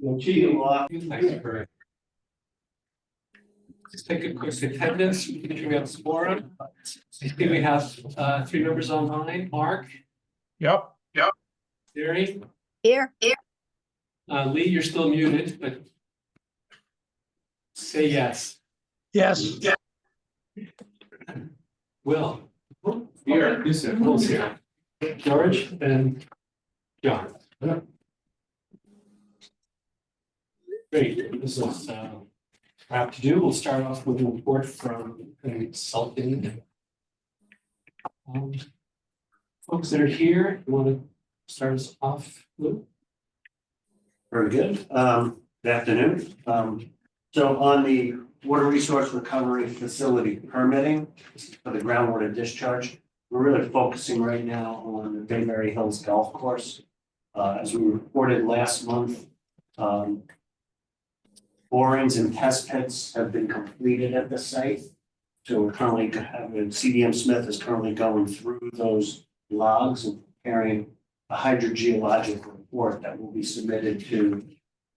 Thanks for. Let's take a quick attendance. We can have a quorum. I think we have 3 members online. Mark, Yep. Gary, Here. Lee, you're still muted, but say yes. Yes. Will. Here. Will's here. George and John. Great. This is wrap to do. We'll start off with a report from a consulting. Folks that are here, you want to start us off, Lou? Very good. Good afternoon. So on the water resource recovery facility permitting for the groundwater discharge, we're really focusing right now on the Bayberry Hills Golf Course. As we reported last month, borings and test pits have been completed at the site. So we're currently having, CDM Smith is currently going through those logs and preparing a hydrogeologic report that will be submitted to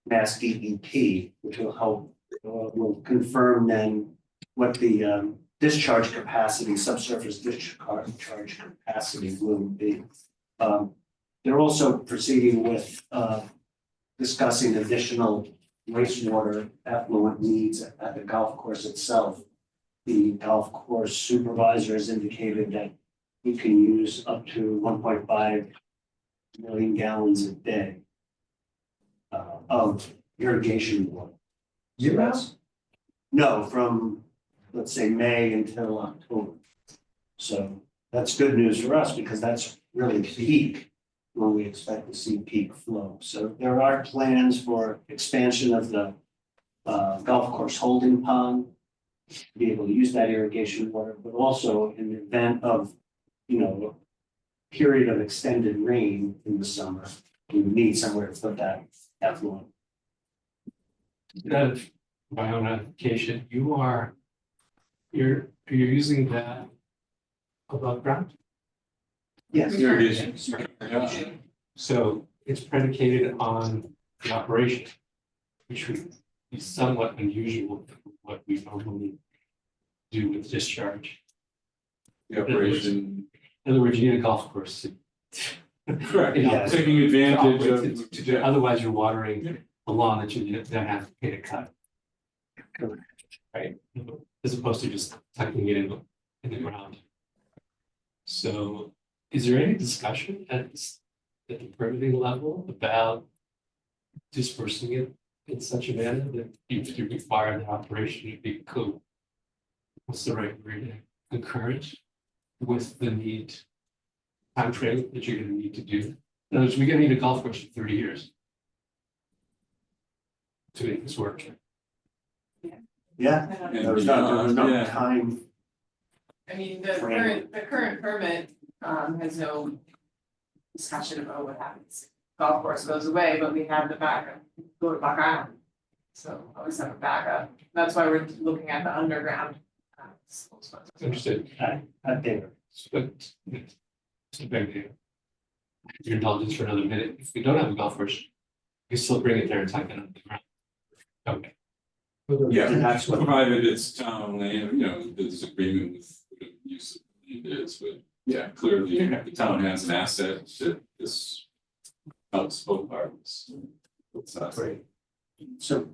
Mass DEP, which will help, will confirm then what the discharge capacity, subsurface discharge capacity will be. They're also proceeding with discussing additional wastewater effluent needs at the golf course itself. The golf course supervisor has indicated that he can use up to 1.5 million gallons a day of irrigation water. Yes. No, from, let's say, May until October. So that's good news for us because that's really peak when we expect to see peak flow. So there are plans for expansion of the golf course holding pond to be able to use that irrigation water, but also in the event of, a period of extended rain in the summer, we would need somewhere to put that effluent. My own application, you're using that above ground? Yes. Irrigation. So it's predicated on the operation, which would be somewhat unusual for what we normally do with discharge. The operation. In other words, you need a golf course. Correct. Yes. Taking advantage of. To do, otherwise you're watering a lawn that you then have to pay to cut. Correct. Right, as opposed to just tucking it in the ground. So is there any discussion at the permitting level about dispersing it in such a manner that you require the operation to be what's the right word, concurrent with the time frame that you're going to need to do? In other words, we're going to need a golf course for 30 years to make this work. Yeah, there was no time. I mean, the current permit has no discussion about what happens. Golf course goes away, but we have the backup, go to Buck Island. So always have a backup. That's why we're looking at the underground. Understood. At there. But it's a big deal. Your indulgence for another minute. If we don't have a golf course, you can still bring it there and tuck it on the ground. Okay. Yeah, That's what- provided it's town land, there's agreement with what the use of land is, but yeah, clearly the town has an asset that this helps both parties. Great. So,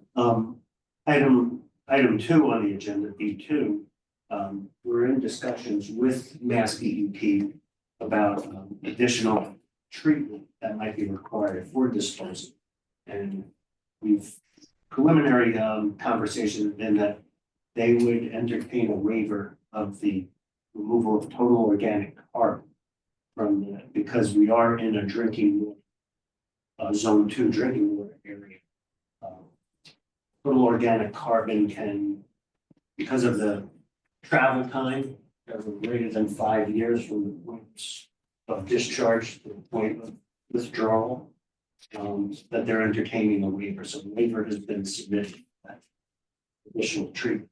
item 2 on the agenda, B2, we're in discussions with Mass DEP about additional treatment that might be required for disposal. And we've preliminary conversation has been that they would entertain a waiver of the removal of total organic carbon from because we are in a drinking zone 2 drinking water area. Total organic carbon can, because of the travel time, greater than 5 years from the point of discharge to the point of withdrawal, that they're entertaining a waiver. So the waiver has been submitted for that additional treatment.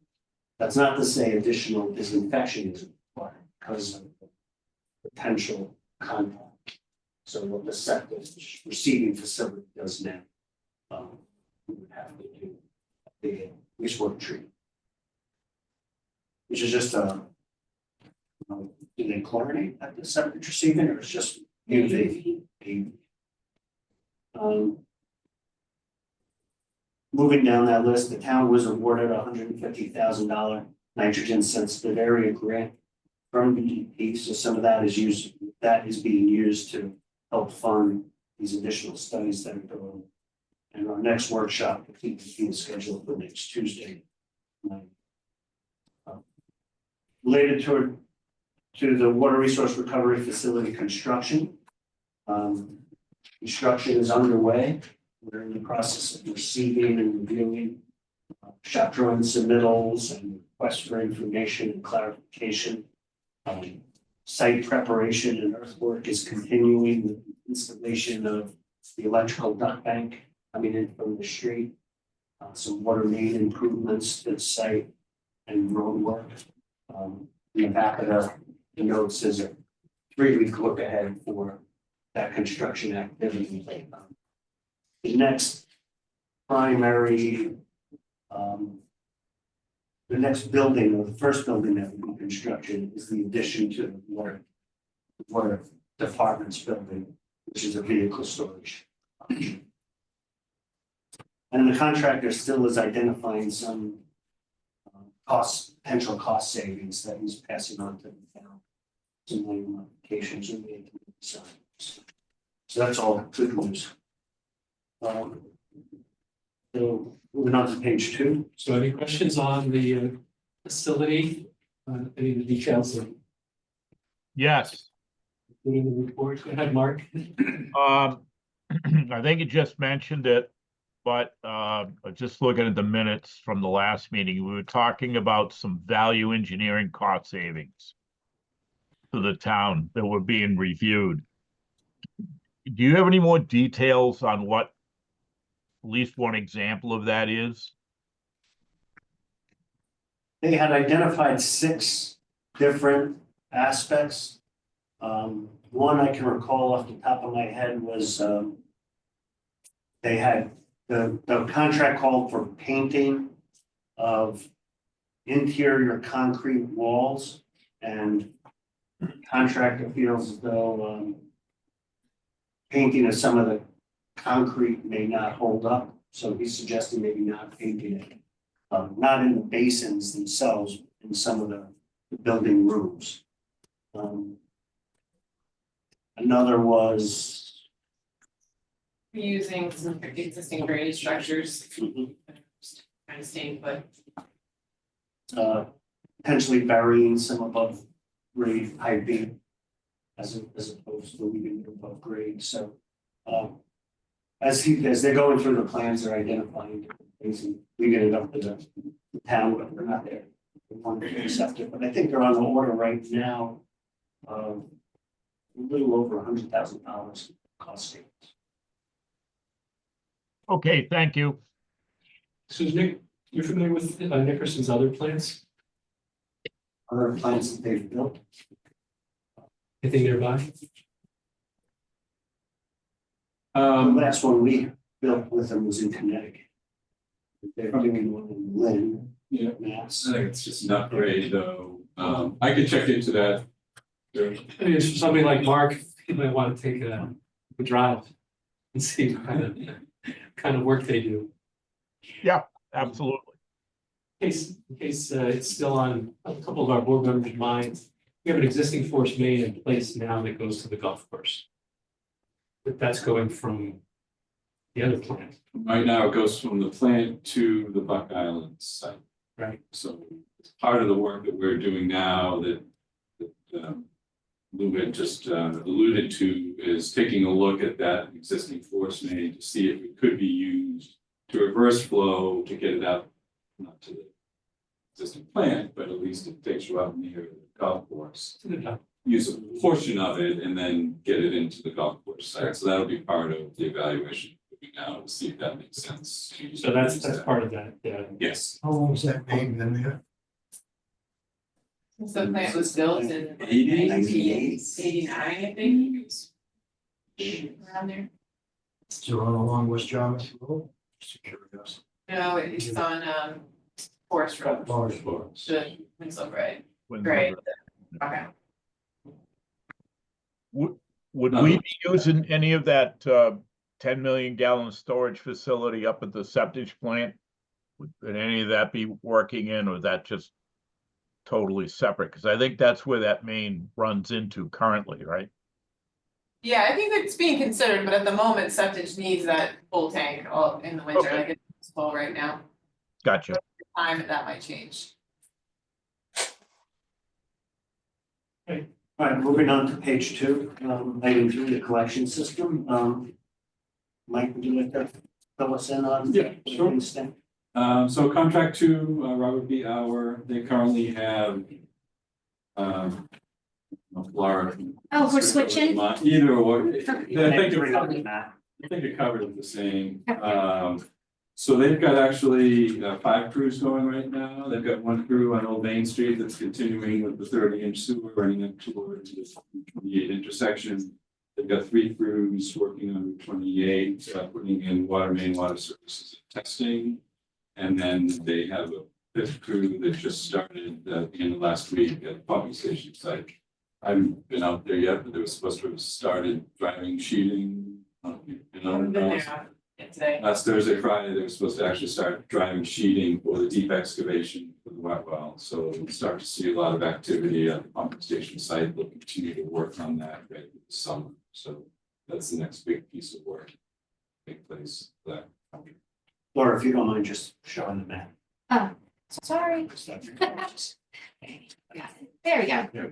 That's not to say additional disinfection is required because of the potential contact. So what the septic receiving facility does now. we would have to do the wastewater treatment. Which is just do they chlorinate at the septic receiving or it's just UV? Moving down that list, the town was awarded $150,000 nitrogen sensitive area grant from DEP, so some of that is being used to help fund these additional studies that are going. And our next workshop, I think, is scheduled for next Tuesday. Related to the water resource recovery facility construction. Construction is underway. We're in the process of receiving and reviewing shop drawing submittals and requests for information and clarification. Site preparation and earthwork is continuing with the installation of the electrical duct bank coming in from the street. Some water main improvements to the site and road work. In the back of the notes is a 3-week look ahead for that construction activity. The next primary, the next building or the first building that will be constructed is the addition to the water department's building, which is a vehicle storage. And the contractor still is identifying some potential cost savings that he's passing on to the town. Some minor modifications are made to the design. So that's all good news. So moving on to page 2. So any questions on the facility, any of the details of Yes. doing the report? Go ahead, Mark. I think you just mentioned it, but just looking at the minutes from the last meeting, we were talking about some value engineering cost savings to the town that were being reviewed. Do you have any more details on what at least one example of that is? They had identified 6 different aspects. One I can recall off the top of my head was they had the contract called for painting of interior concrete walls, and contractor feels as though painting of some of the concrete may not hold up, so he's suggesting maybe not painting it. Not in the basins themselves, in some of the building rooms. Another was Using some existing drainage structures, kind of staying put. potentially burying some above grade piping as opposed to leaving it above grade. So as they're going through the plans, they're identifying different things and leaving it up to the town, but they're not there. They want to accept it, but I think they're on the order right now of a little over $100,000 cost savings. Okay, thank you. So Nick, you're familiar with Nickerson's other plants? Other plants that they've built. Anything nearby? The last one we built with them was in Connecticut. They're doing one in Lynn, Yeah, Mass. I think it's just an upgrade though. I could check into that. I mean, it's for somebody like Mark, he might want to take a drive and see what kind of work they do. Absolutely. In case it's still on a couple of our board members' minds, we have an existing force main in place now that goes to the golf course. But that's going from the other plant, Right now, it goes from the plant to the Buck Island site. right? So part of the work that we're doing now that Lou had just alluded to is taking a look at that existing force main to see if it could be used to reverse flow to get it out, not to the existing plant, but at least it takes you out near the golf course. To the top. Use a portion of it and then get it into the golf course site. So that'll be part of the evaluation now to see if that makes sense. So that's part of that, yeah. Yes. How long was that main been there? Since the plant was built in 80? 1989, I think. Around there. Is it on along West Yarmouth Road? No, it's on Forest Road, the Winslow Gray. Great. Okay. Would we be using any of that 10 million gallon storage facility up at the septic plant? Would any of that be working in, or is that just totally separate? Because I think that's where that main runs into currently, right? Yeah, I think it's being considered, but at the moment, septic needs that full tank all in the winter, Okay. like it's full right now. Gotcha. Time that might change. All right, moving on to page 2, item 3, the collection system. Mike, would you like to fill us in on? Yeah, sure. Instant? So contract 2, Robert B. Hour, they currently have. Laura. Oh, we're switching? Either or. I think Bring up it Matt. covered the same. So they've got actually 5 crews going right now. They've got 1 crew on Old Main Street that's continuing with the 30-inch sewer running up towards the 28 intersection. They've got 3 crews working on Route 28, putting in water main, water services testing. And then they have a 5th crew that just started at the end of last week at the pumping station site. I haven't been out there yet, but they were supposed to have started driving sheeting. Been there today. Last Thursday, Friday, they were supposed to actually start driving sheeting for the deep excavation for the wet well. So we'll start to see a lot of activity at the pumping station site. They'll continue to work on that right this summer. So that's the next big piece of work to take place for that project. Laura, if you don't mind just showing the map. Oh, sorry. There we go.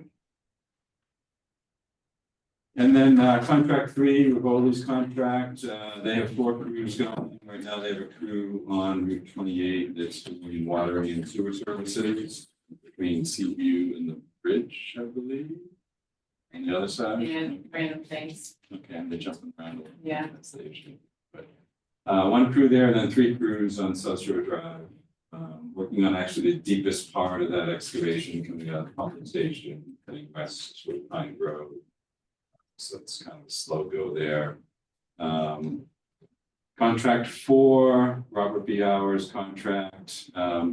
And then contract 3, Rivoli's contract, they have 4 crews going. Right now, they have a crew on Route 28 that's doing water and sewer services between Seaview and the bridge, I believe. On the other side. And random things, Okay, and they're jumping around a little. Yeah. That's the issue. But 1 crew there and then 3 crews on South Shore Drive. Working on actually the deepest part of that excavation coming out of the pumping station, heading west toward Pine Grove. So it's kind of a slow go there. Contract 4, Robert B. Hour's contract.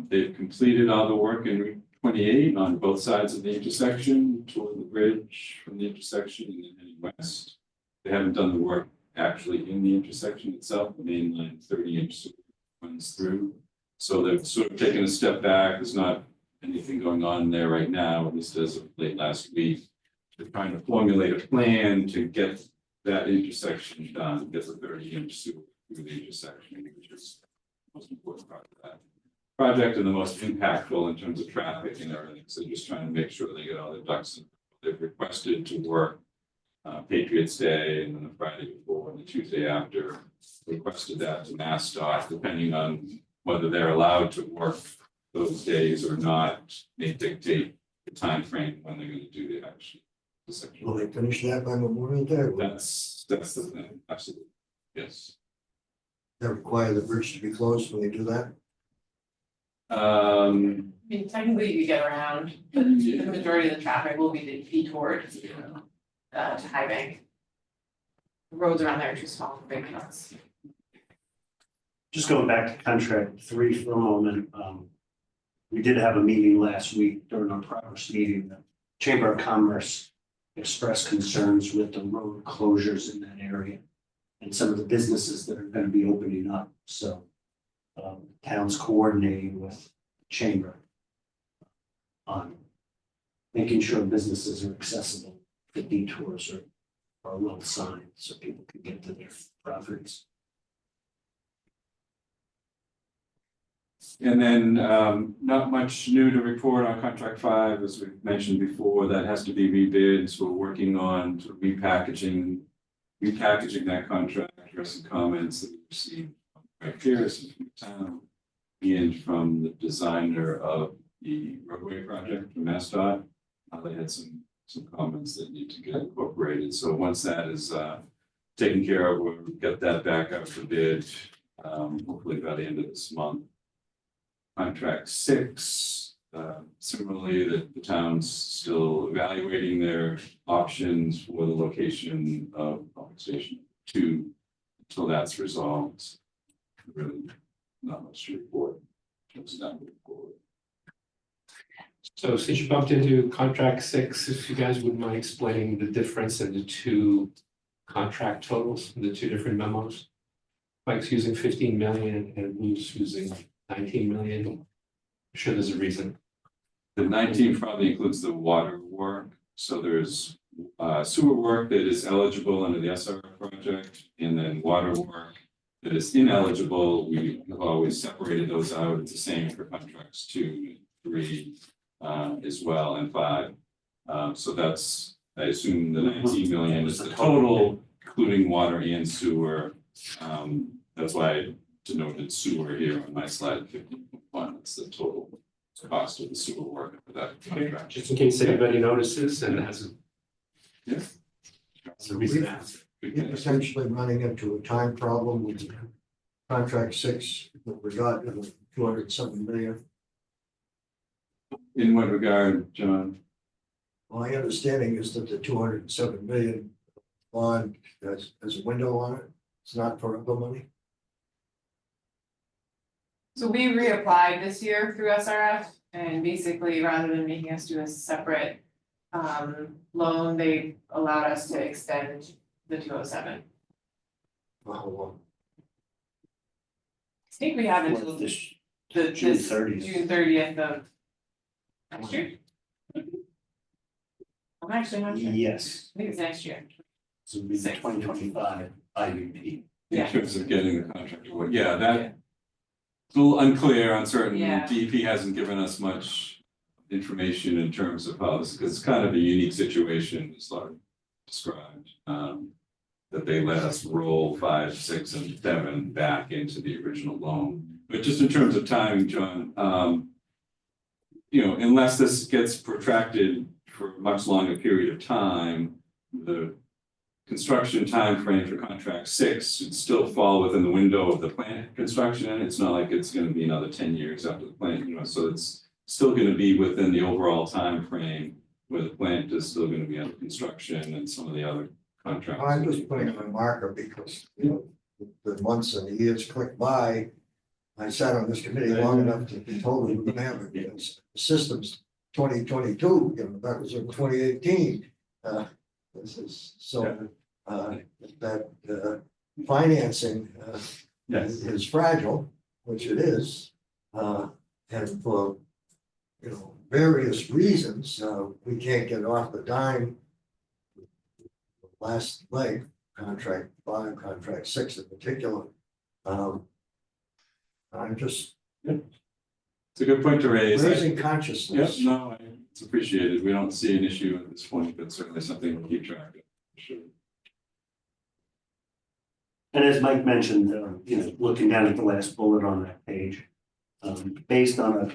They've completed all the work in Route 28 on both sides of the intersection toward the bridge from the intersection and then heading west. They haven't done the work actually in the intersection itself. The main line 30-inch runs through. So they've sort of taken a step back. There's not anything going on there right now, at least as of late last week. They're trying to formulate a plan to get that intersection done, get the 30-inch sewer through the intersection, which is the most important part of that project and the most impactful in terms of traffic and everything. So just trying to make sure they get all their ducks in. They've requested to work Patriots Day and then the Friday before and the Tuesday after. Requested that to MassDOT, depending on whether they're allowed to work those days or not, may dictate the time frame when they're going to do the action. Will they finish that by Memorial Day? That's the thing, absolutely, yes. That require the bridge to be closed when they do that? I mean, technically you get around, but the majority of the traffic will be detoured to High Bank. The roads around there are too small for big trucks. Just going back to contract 3 for a moment. We did have a meeting last week during our progress meeting. The Chamber of Commerce expressed concerns with the road closures in that area and some of the businesses that are going to be opening up. So town's coordinating with the chamber on making sure businesses are accessible for detours or little signs so people can get to their properties. And then not much new to report on contract 5, as we've mentioned before, that has to be rebid. So we're working on sort of repackaging that contract. There are some comments that we received from Greg Pierce from the town and from the designer of the roadway project from MassDOT. They had some comments that need to get incorporated. So once that is taken care of, we'll get that back out for bid, hopefully by the end of this month. Contract 6, similarly, the town's still evaluating their options for the location of pumping station 2 until that's resolved. really not much to report. Just not moving forward. So since you bumped into contract 6, if you guys wouldn't mind explaining the difference in the two contract totals, the two different memos. Mike's using 15 million and Blue's using 19 million. I'm sure there's a reason. The 19 probably includes the water work, so there's sewer work that is eligible under the SR project, and then water work that is ineligible. We have always separated those out. It's the same for contracts 2, 3, as well, and 5. So that's, I assume the 19 million is the total, including water and sewer. That's why I denoted sewer here on my slide 15.1. It's the total cost of the sewer work for that contract. Just in case anybody notices and has Yeah. a reason to ask. Good You're catch. potentially running into a time problem with contract 6 that we got in 207 million. In what regard, John? My understanding is that the 207 million bond has a window on it. It's not forever money. So we reapplied this year through SRF, and basically, rather than making us do a separate loan, they allowed us to extend the 207. For how long? I think we have until This the June this 30th. June 30th of next year. I'm actually not sure. I Yes, think it's next year. so it'll be the 2025 IUP. In Yeah. terms of getting the contract award, yeah, that. It's a little unclear, uncertain. Yeah. DEP hasn't given us much information in terms of how this, because it's kind of a unique situation, as Laura described. That they let us roll 5, 6, and 7 back into the original loan. But just in terms of timing, John, you know, unless this gets protracted for a much longer period of time, the construction timeframe for contract 6 should still fall within the window of the plant construction. And it's not like it's going to be another 10 years after the plant, you know, so it's still going to be within the overall timeframe where the plant is still going to be under construction and some of the other contracts. I'm just putting a marker because, you know, the months and the years click by. I sat on this committee long enough to be told we were gonna have it, because systems 2022, you know, that was in 2018. This is so, that financing Yes. is fragile, which it is. And for, you know, various reasons, we can't get off the dime. Last leg, contract 5, contract 6 in particular. I'm just It's a good point to raise. raising Yep, consciousness. no, it's appreciated. We don't see an issue at this point, but certainly something we'll keep track of. Sure. And as Mike mentioned, you know, looking down at the last bullet on that page, based on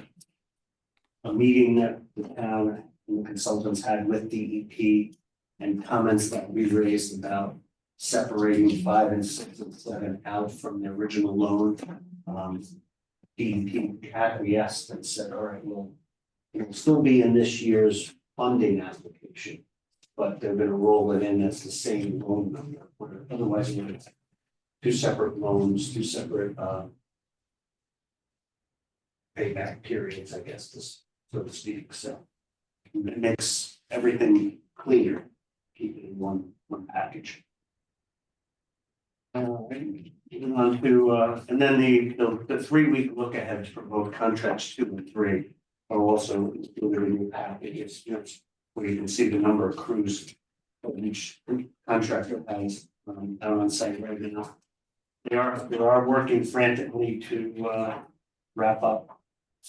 a meeting that the town and the consultants had with DEP and comments that we raised about separating 5 and 6 and 7 out from the original loan. DEP acquiesced and said, all right, well, it'll still be in this year's funding application, but they're gonna roll it in as the same loan number, otherwise we're gonna have 2 separate loans, 2 separate payback periods, I guess, so to speak, so it makes everything cleaner, keep it in one package. Moving on to, and then the 3-week look ahead for both contracts 2 and 3 are also included in your package. It's where you can see the number of crews that each contractor has out on site right now. They are working frantically to wrap up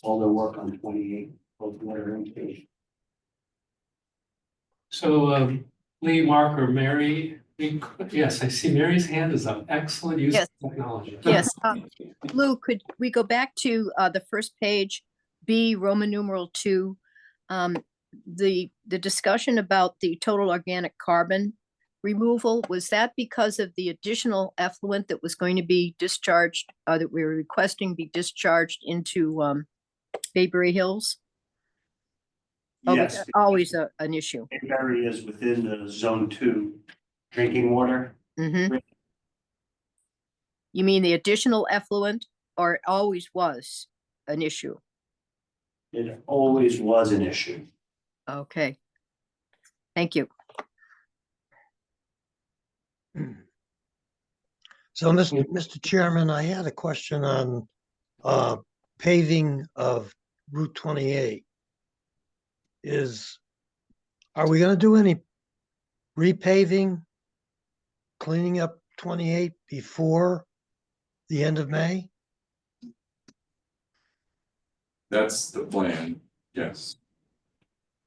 all their work on 28, both water and page. So, Lee, Mark, or Mary, yes, I see Mary's hand is up. Excellent use of Yes. technology. Yes, Lou, could we go back to the first page, B, Roman numeral 2? The discussion about the total organic carbon removal, was that because of the additional effluent that was going to be discharged, that we were requesting be discharged into Bayberry Hills? Yes, Always an issue. areas within the zone 2 drinking water. Mhm. You mean the additional effluent, or it always was an issue? It always was an issue. Okay. Thank you. So, Mr. Chairman, I had a question on paving of Route 28. Are we gonna do any repaving, cleaning up 28 before the end of May? That's the plan, yes.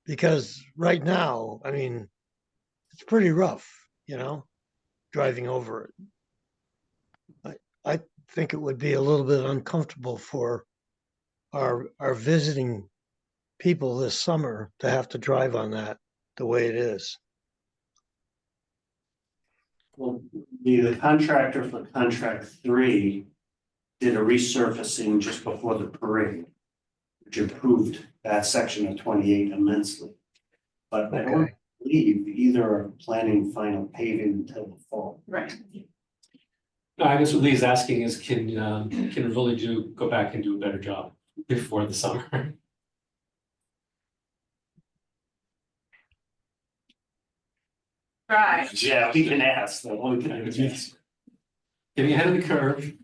Because right now, I mean, it's pretty rough, driving over it. I think it would be a little bit uncomfortable for our visiting people this summer to have to drive on that the way it is. Well, the contractor for contract 3 did a resurfacing just before the parade, which improved that section of 28 immensely. But I don't believe either are planning final paving until the fall. Right. No, I guess what Lee's asking is, can Rivoli go back and do a better job before the summer? Right. Yeah, we can ask, the only thing is, Getting ahead of the curve,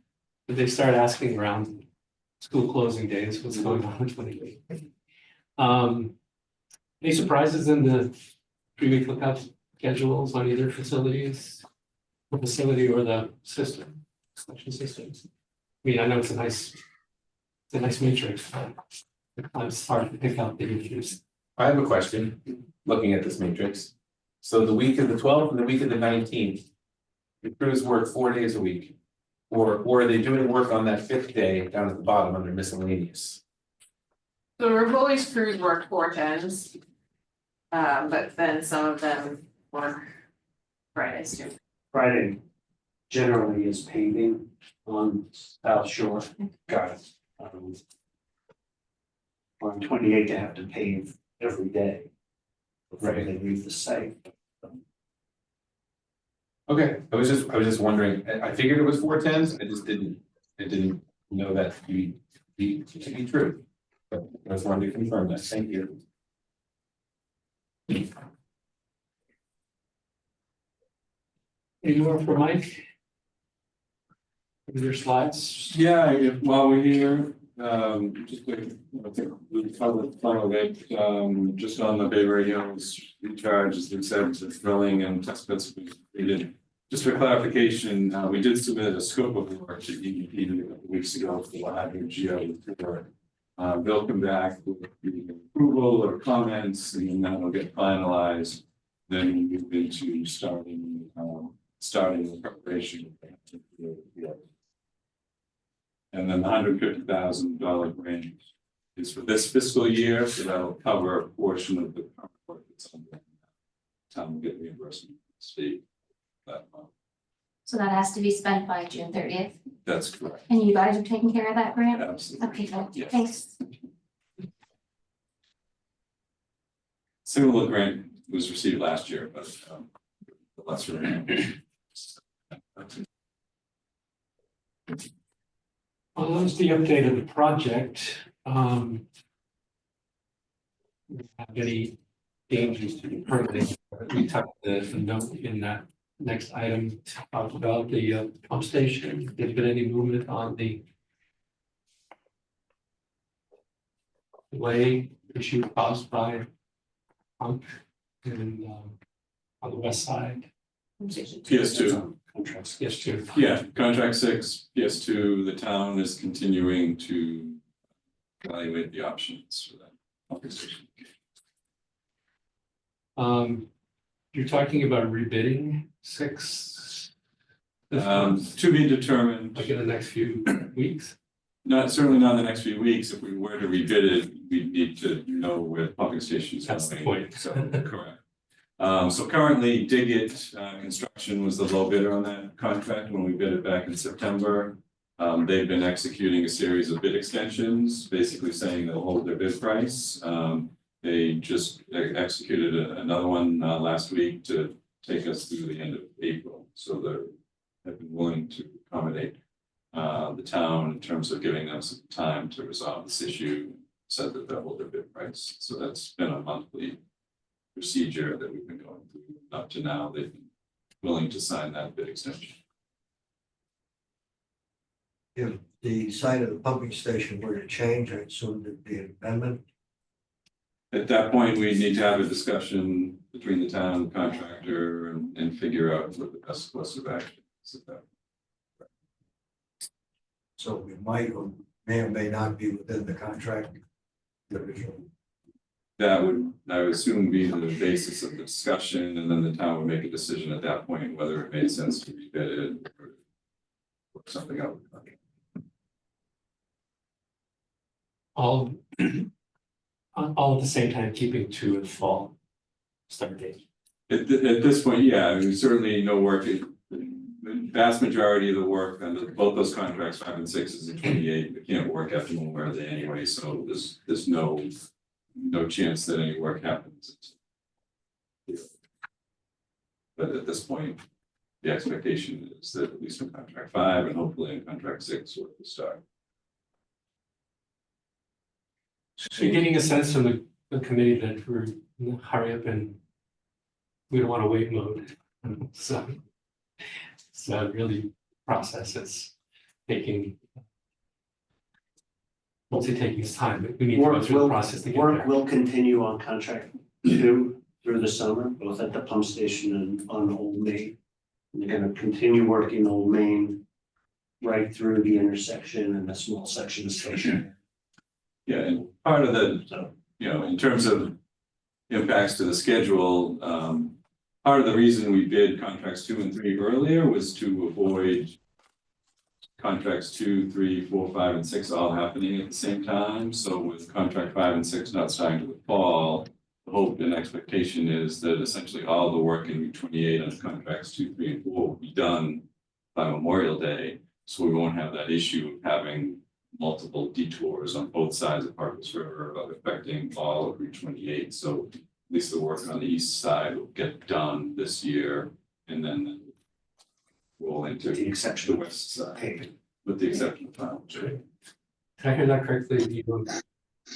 but they start asking around school closing days, what's going on with 28. Any surprises in the 3-week lookout schedules on either facilities? The facility or the system, selection systems? I mean, I know it's a nice matrix, but it's hard to pick out the issues. I have a question, looking at this matrix. So the week of the 12th and the week of the 19th, the crews work 4 days a week. Or are they doing work on that 5th day down at the bottom under miscellaneous? So Rivoli's crews work 4 10s. But then some of them work Fridays too. Friday generally is paving on South Shore. Got it. On 28, they have to pave every day before Right. they leave the site. Okay, I was just wondering, I figured it was 4 10s, I didn't know that to be true. But I just wanted to confirm that, thank you. Any more for Mike? With your slides? Yeah, while we're here, just we covered the final bit, just on the Bay Hills recharge, as we said, it's drilling and test bits we did. Just for clarification, we did submit a scope of work to EEP a couple weeks ago for the Hydro Geo report. They'll come back with approval or comments, and then that'll get finalized. Then we move into starting the preparation. And then the $150,000 grant is for this fiscal year, so that'll cover a portion of the current work that's on the town will get reimbursement from the state. That month. So that has to be spent by June 30th, That's correct. and you guys are taking care of that grant? Absolutely. Okay, good, Yes. thanks. Similar grant was received last year, but the lesser amount. Well, that's the update of the project. Have any dangers to the permitting? We tucked the note in that next item, talked about the pump station. There's been any movement on the delay issue caused by pump and on the west side? PS2. Contracts. Yes, too. Yeah, contract 6, PS2, the town is continuing to evaluate the options for that pumping station. You're talking about rebidding 6? To be determined, Like in the next few weeks? certainly not in the next few weeks. If we were to rebid it, we'd need to know where the pumping station is going. That's the point. So, correct. So currently, Digit Construction was the low bidder on that contract when we bid it back in September. They've been executing a series of bid extensions, basically saying they'll hold their bid price. They just executed another one last week to take us through the end of April. So they've been willing to accommodate. the town in terms of giving them some time to resolve this issue, said that they'll hold their bid price. So that's been a monthly procedure that we've been going through. Up to now, they've been willing to sign that bid extension. If the site of the pumping station were to change, I assume there'd be an amendment. At that point, we need to have a discussion between the town and the contractor and figure out what the best course of action is at that. So it might or may not be within the contract. Division. That would, I would assume, be the basis of the discussion, and then the town would make a decision at that point whether it made sense to rebid it or something else. All at the same time, keeping to a fall start date. At this point, yeah, I mean, certainly no work, the vast majority of the work on both those contracts, 5 and 6 is in 28, we can't work after Memorial Day anyway, so there's no chance that any work happens. But at this point, the expectation is that at least in contract 5 and hopefully in contract 6 work will start. So you're getting a sense from the committee that we're in the hurry up and we don't want to wait mode. So really process it's taking its time, but we need to go through the process to get Work there. will continue on contract 2 through the summer, both at the pump station and on Old Main. And they're gonna continue working Old Main right through the intersection and the small section of station. Yeah, and part of the, So you know, in terms of impacts to the schedule, part of the reason we bid contracts 2 and 3 earlier was to avoid contracts 2, 3, 4, 5, and 6 all happening at the same time. So with contract 5 and 6 not starting to the fall, the hope and expectation is that essentially all the work in Route 28 on contracts 2, 3, and 4 will be done by Memorial Day. So we won't have that issue of having multiple detours on both sides of Harpers River affecting all of Route 28. So at least the work on the east side will get done this year and then roll into with the exception the of west side, paving. with the exception of town. Did I hear that correctly? You don't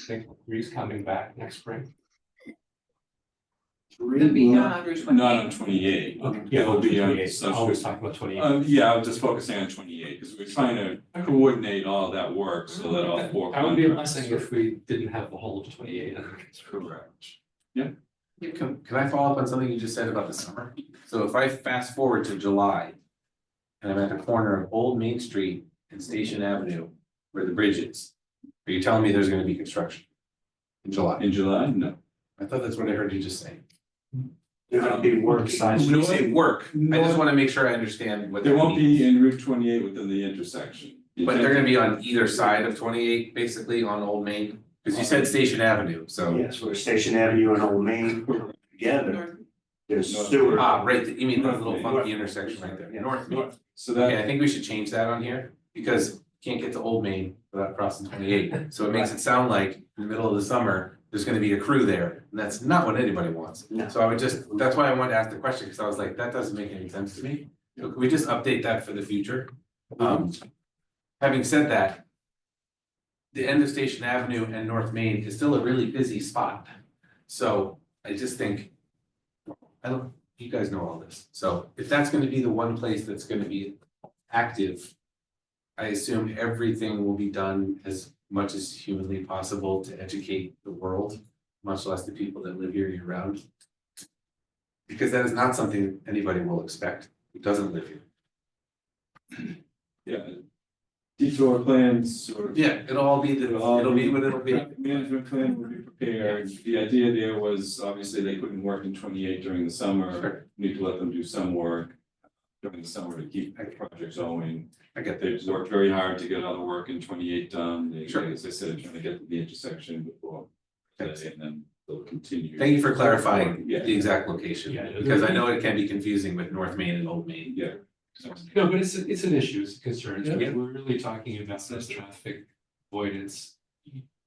think Reeves coming back next spring? It'll be done on Route 28. Not on 28. Yeah, It'll be on 28. South Always Shore. talking about 28. Yeah, I'm just focusing on 28 because we're trying to coordinate all that work so that all 4 I would be a contracts blessing are if we didn't have the whole of 28. correct. Can I follow up on something you just said about the summer? So if I fast forward to July. And I'm at the corner of Old Main Street and Station Avenue where the bridge is. Are you telling me there's gonna be construction? In July? In July, no. I thought that's what I heard you just say. There's gonna be work size. When you say work, I just wanna make sure I understand what There that won't means. be in Route 28 within the intersection. But they're gonna be on either side of 28, basically on Old Main, because you said Station Avenue, so. Yes, where Station Avenue and Old Main are together, there's North. sewer. Right, you mean the little North Main. funky intersection right there, Yeah. North Main. So Okay, I that, think we should change that on here, because you can't get to Old Main without crossing 28. So it makes it sound like in the middle of the summer, there's gonna be a crew there, and that's not what anybody wants. No. So I would just, that's why I wanted to ask the question, because I was like, that doesn't make any sense to me. So can we just update that for the future? Having said that, the end of Station Avenue and North Main is still a really busy spot. So I just think, you guys know all this, so if that's gonna be the one place that's gonna be active. I assume everything will be done as much as humanly possible to educate the world, much less the people that live here year round. Because that is not something anybody will expect who doesn't live here. yeah. Detour plans sort of. Yeah, it'll all be, it'll be what it'll be. Management plan will be prepared. The idea there was obviously they couldn't work in 28 during the summer. Sure. Need to let them do some work during the summer to keep the project going. I get They've worked very hard to get other work in 28 done. They, Sure. as I said, trying to get to the intersection before. Thanks. And then they'll continue. Thank you for clarifying Yeah. the exact location, Yeah. because I know it can be confusing with North Main and Old Main. Yeah. No, but it's an issue, it's a concern. Yeah. We're really talking about this traffic avoidance.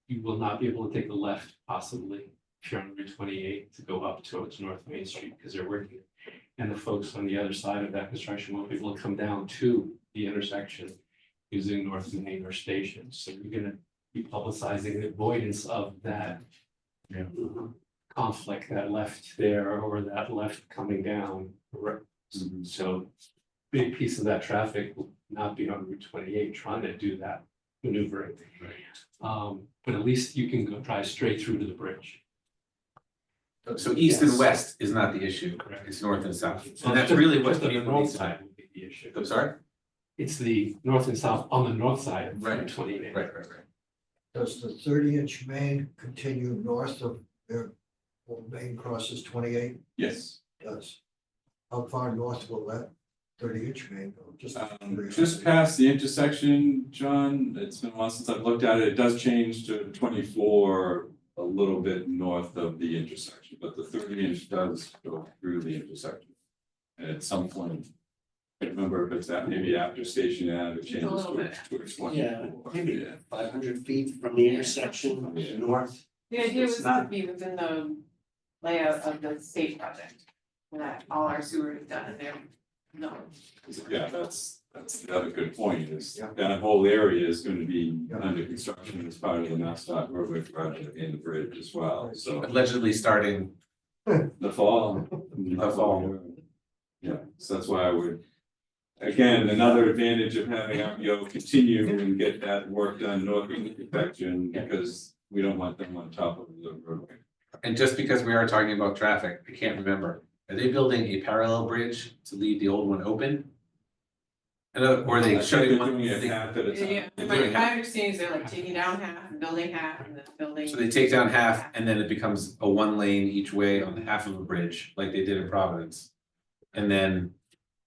You will not be able to take the left possibly if you're on Route 28 to go up towards North Main Street because they're working. And the folks on the other side of that construction won't be able to come down to the intersection using North Main or Station, so you're gonna be publicizing the avoidance of that. Yeah. Conflict, that left there or that left coming down. Mhm. So big piece of that traffic will not be on Route 28 trying to do that maneuvering. But at least you can go drive straight through to the bridge. So east and Yes. west is not the issue, Correct. it's north and south, So and that's just- really what just on the people north need to. side would be the issue. I'm sorry? It's the north and south on the north side of Right. Route 28. Right. Does the 30-inch main continue north of their old main crosses 28? Yes. Does. How far north will that 30-inch main go? Just past the intersection, John, it's been a while since I've looked at it, it does change to 24 a little bit north of the intersection, but the 30-inch does go through the intersection. And at some point, I can't remember if it's that maybe after Station Ave, it changes little bit. towards 20. Yeah, maybe Yeah. 500 feet from the intersection Yeah. north. The idea It's was not- to be within the layout of the state project. And that all our sewer is done in there. No, Yeah, that's the other good point, is that whole area is gonna be under construction as part of the MassDOT roadway project and the bridge as well, so Allegedly starting, the fall. The fall. Yeah, so that's why I would, again, another advantage of having RPO continue and get that work done north of the intersection, because we don't want them on top of the roadway. and just because we are talking about traffic, I can't remember, are they building a parallel bridge to leave the old one open? Or are I they think shutting they're one? doing it half at a time. yeah, They're my doing half. understanding is they're like taking down half and building half and then building. So they take down half and then it becomes a one lane each way on the half of a bridge, like they did in Providence. And then,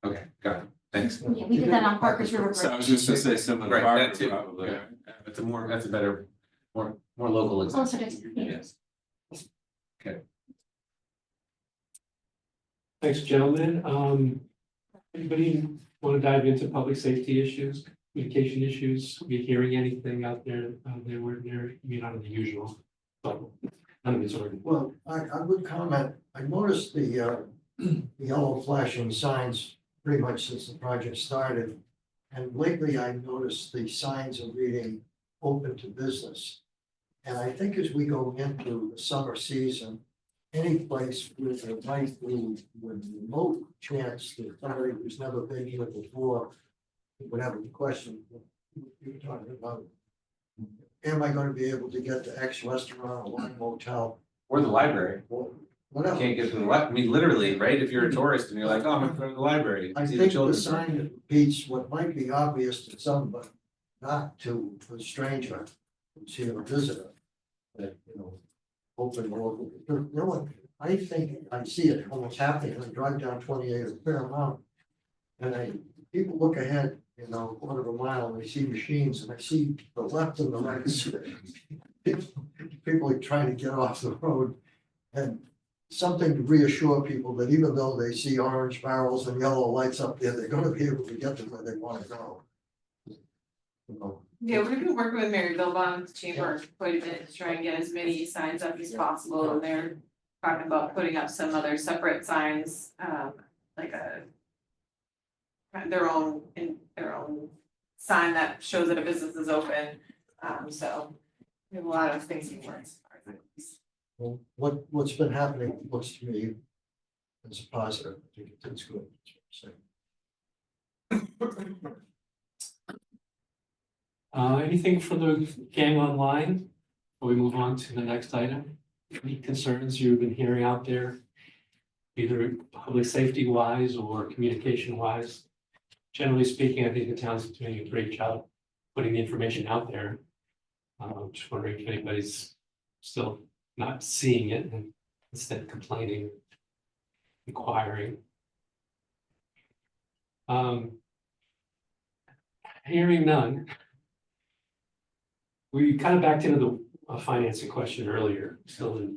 okay, got it, thanks. Yeah, we did that on Parker's River So I Bridge. was just gonna say similar to Right, that Parker too. probably. Yeah. That's a better, more local example. Closer to, yeah. Yes. Thanks, gentlemen. Anybody want to dive into public safety issues, communication issues? Are you hearing anything out there where they're, not unusual, but none of it's ordinary. Well, I would comment, I noticed the yellow flashing signs pretty much since the project started. And lately I noticed the signs are reading open to business. And I think as we go into the summer season, any place with a nice little, with remote chance that somebody who's never been here before would have a question, you're talking about, am I gonna be able to get to X restaurant or one motel? Or the library, Or you whatever. can't get to the I mean, literally, right, if you're a tourist and you're like, oh, I'm gonna go to the library. I see the think the children. sign repeats what might be obvious to some, but not to a stranger who's here, a visitor. That, open or, I think I see it almost happening, I drive down 28 a fair amount. And people look ahead, quarter of a mile, and they see machines, and I see the left and the right. People are trying to get off the road. And something to reassure people that even though they see orange barrels and yellow lights up there, they're gonna be able to get to where they wanna go. Yeah, we've been working with Mary Billbon's chamber quite a bit to try and get as many signs up as possible, and they're talking about putting up some other separate signs, like their own sign that shows that a business is open, so we have a lot of things in works. Well, what's been happening looks to me as a positive, I think it's good. Anything for the gang online? Before we move on to the next item? Any concerns you've been hearing out there? Either public safety wise or communication wise? Generally speaking, I think the town's doing a great job putting the information out there. Just wondering if anybody's still not seeing it and instead complaining, inquiring. Hearing none. We kind of backed into the financing question earlier, still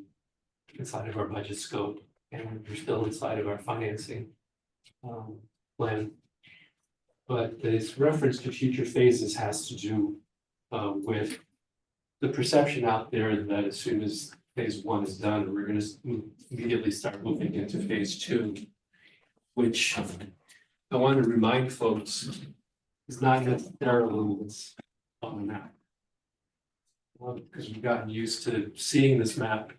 inside of our budget scope, and we're still inside of our financing plan. But this reference to future phases has to do with the perception out there that as soon as phase one is done, we're going to immediately start moving into phase two, which I want to remind folks is not necessarily what's on the map. Because we've gotten used to seeing this map.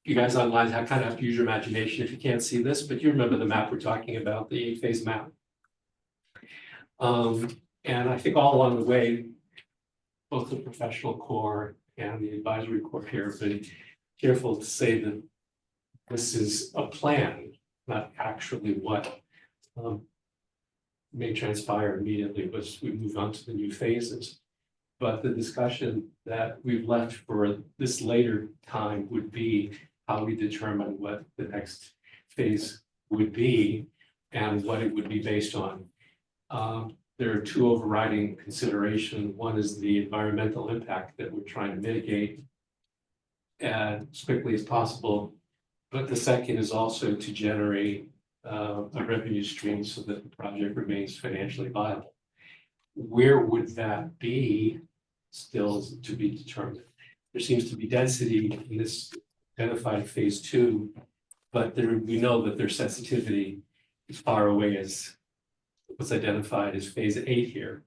You guys online have kind of have to use your imagination if you can't see this, but you remember the map we're talking about, the 8-phase map. And I think all along the way, both the professional core and the advisory core here have been careful to say that this is a plan, not actually what may transpire immediately as we move on to the new phases. But the discussion that we've left for this later time would be how we determine what the next phase would be and what it would be based on. There are two overriding considerations. One is the environmental impact that we're trying to mitigate as quickly as possible. But the second is also to generate a revenue stream so that the project remains financially viable. Where would that be still is to be determined. There seems to be density in this identified phase 2, but we know that their sensitivity is far away as what's identified as phase 8 here.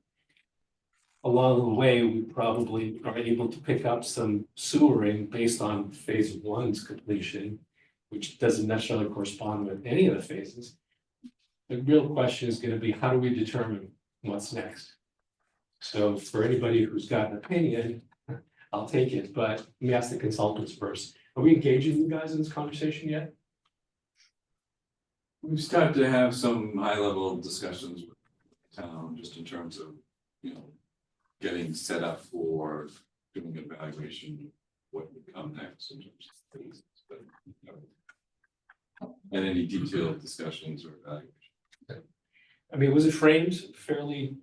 Along the way, we probably are able to pick up some sewering based on phase 1's completion, which doesn't necessarily correspond with any of the phases. The real question is going to be, how do we determine what's next? So for anybody who's got an opinion, I'll take it, but let me ask the consultants first. Are we engaging you guys in this conversation yet? We've started to have some high-level discussions with the town, just in terms of, getting set up for doing an evaluation of what would come next in terms of things. But, and any detailed discussions or evaluation. I mean, was it framed fairly,